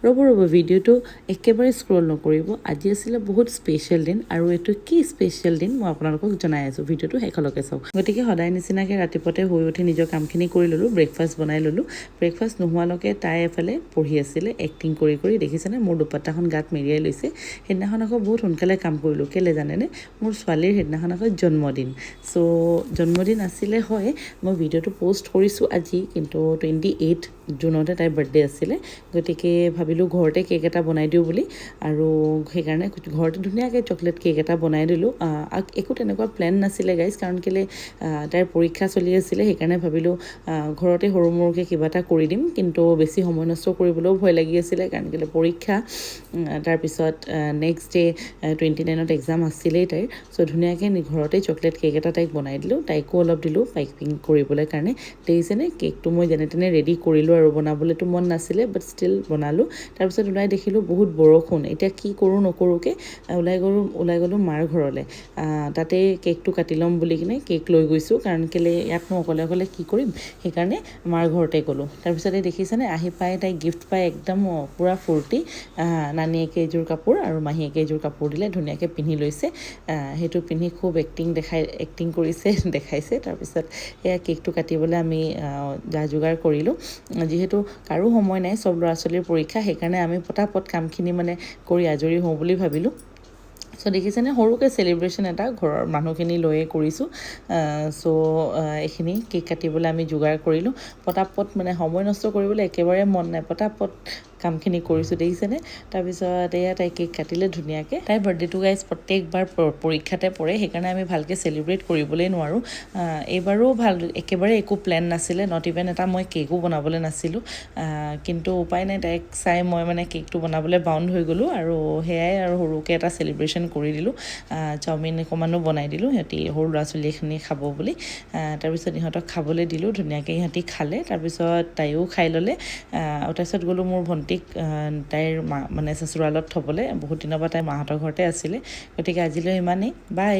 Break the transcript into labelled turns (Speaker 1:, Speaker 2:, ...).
Speaker 1: ৰ'ব ভিডিঅ'টো একেবাৰে স্ক্ৰল নকৰিব। আজি আছিলে বহুত স্পেচিয়েল দিন আৰু এইটো কি স্পেচিয়েল দিন মই আপোনালোকক জনাই আছোঁ। ভিডিঅ'টো শেষলৈকে চাওক। গতিকে সদায় নিচিনাকৈ ৰাতিপুৱাতে শুই উঠি নিজৰ কামখিনি কৰি ল'লোঁ, ব্ৰেকফাষ্ট বনাই ল'লোঁ। ব্ৰেকফাষ্ট নোহোৱালৈকে তাই এফালে পঢ়ি আছিলে, এক্টিং কৰি কৰি দেখিছেনে মোৰ দুপাট্টাখন গাত মেৰিয়াই লৈছে। সেইদিনাখন আকৌ বহুত সোনকালে কাম কৰিলোঁ, কেলৈ জানেনে? মোৰ ছোৱালীৰ সেইদিনাখন আকৌ জন্মদিন। চ' জন্মদিন আছিলে হয়, মই ভিডিঅ'টো পষ্ট কৰিছোঁ আজি, কিন্তু 28 জুনতে তাইৰ বাৰ্থডে আছিলে। গতিকে ভাবিলোঁ ঘৰতে কেক এটা বনাই দিওঁ বুলি, আৰু সেইকাৰণে ঘৰতে ধুনীয়াকৈ চকলেট কেক এটা বনাই দিলোঁ। একো তেনেকুৱা প্লেন নাছিলে গাইজ, কাৰণ কেলৈ তাইৰ পৰীক্ষা চলি আছিলে, সেইকাৰণে ভাবিলোঁ ঘৰতে সৰু মৰুকৈ কিবা এটা কৰি দিম। কিন্তু বেছি সময় নষ্ট কৰিবলৈও ভয় লাগি আছিলে, কাৰণ কেলৈ পৰীক্ষা, তাৰপিছত নেক্সট ডে 29ত এক্সাম আছিলেই তাইৰ। চ' ধুনীয়াকৈ ঘৰতে চকলেট কেক এটা তাইক বনাই দিলোঁ, তাইকো অলপ দিলোঁ পাইপিং কৰিবলৈ কাৰণে। দেখিছেনে কেকটো মই যেনে তেনে ৰেডি কৰিলোঁ, আৰু বনাবলৈতো মন নাছিলে বাট ষ্টিল বনালোঁ। তাৰপিছত ওলাই দেখিলোঁ বহুত বৰষুণ। এতিয়া কি কৰোঁ নকৰোঁকৈ ওলাই গ'লোঁ মাৰ ঘৰলৈ। তাতে কেকটো কাটি ল'ম বুলি কিনে কেক লৈ গৈছোঁ, কাৰণ কেলৈ ইয়াতনো অকলে অকলে কি কৰিম, সেইকাৰণে মাৰ ঘৰতে গ'লোঁ। তাৰপিছতে দেখিছেনে আহি পাই তাই গিফ্ট পাই একদম পূৰা ফূৰ্তি। নানীয়েকে এযোৰ কাপোৰ আৰু মাহীয়েকে এযোৰ কাপোৰ দিলে, ধুনীয়াকৈ পিন্ধি লৈছে। সেইটো পিন্ধি খুব এক্টিং কৰিছে, দেখাইছে। তাৰপিছত এয়া কেকটো কাটিবলৈ আমি যা যোগাৰ কৰিলোঁ। যিহেতু কাৰো সময় নাই, চব ল'ৰা ছোৱালীৰ পৰীক্ষা, সেইকাৰণে আমি পটাপট কামখিনি মানে কৰি আজৰি হওঁ বুলি ভাবিলোঁ। চ' দেখিছেনে সৰুকৈ চেলিব্ৰেশ্যন এটা ঘৰৰ মানুহখিনি লৈয়ে কৰিছোঁ। চ' এইখিনি কেক কাটিবলৈ আমি যোগাৰ কৰিলোঁ। পটাপট মানে সময় নষ্ট কৰিবলৈ একেবাৰে মন নাই, পটাপট কামখিনি কৰিছোঁ দেখিছেনে। তাৰপিছত এয়া তাই কেক কাটিলে ধুনীয়াকৈ। তাইৰ বাৰ্থডেটো গাইজ প্ৰত্যেকবাৰ পৰীক্ষাতে পৰে, সেইকাৰণে আমি ভালকৈ চেলিব্ৰেট কৰিবলৈ নোৱাৰোঁ। এইবাৰো একেবাৰে একো প্লেন নাছিলে, নট ইভেন এটা মই কেকো বনাবলৈ নাছিলোঁ। কিন্তু উপায় নাই, তাইক চাই মই মানে কেকটো বনাবলৈ বাউণ্ড হৈ গ'লোঁ, আৰু সেয়াই আৰু সৰুকৈ এটা চেলিব্ৰেশ্যন কৰি দিলোঁ। চাওমিন অকণমানো বনাই দিলোঁ, সিহঁতি সৰু ল'ৰা ছোৱালীখিনি খাব বুলি। তাৰপিছত ইহঁতক খাবলৈ দিলোঁ, ধুনীয়াকৈ ইহঁতি খালে। তাৰপিছত তাইও খাই ল'লে। আৰু তাৰপিছত গ'লোঁ মোৰ ভণ্টিক তাইৰ মানে চচুৰালত থ'বলৈ। বহুত দিনৰ পৰা তাইৰ মাহঁতৰ ঘৰতে আছিলে। গতিকে আজিলৈ ইমানেই, বাই।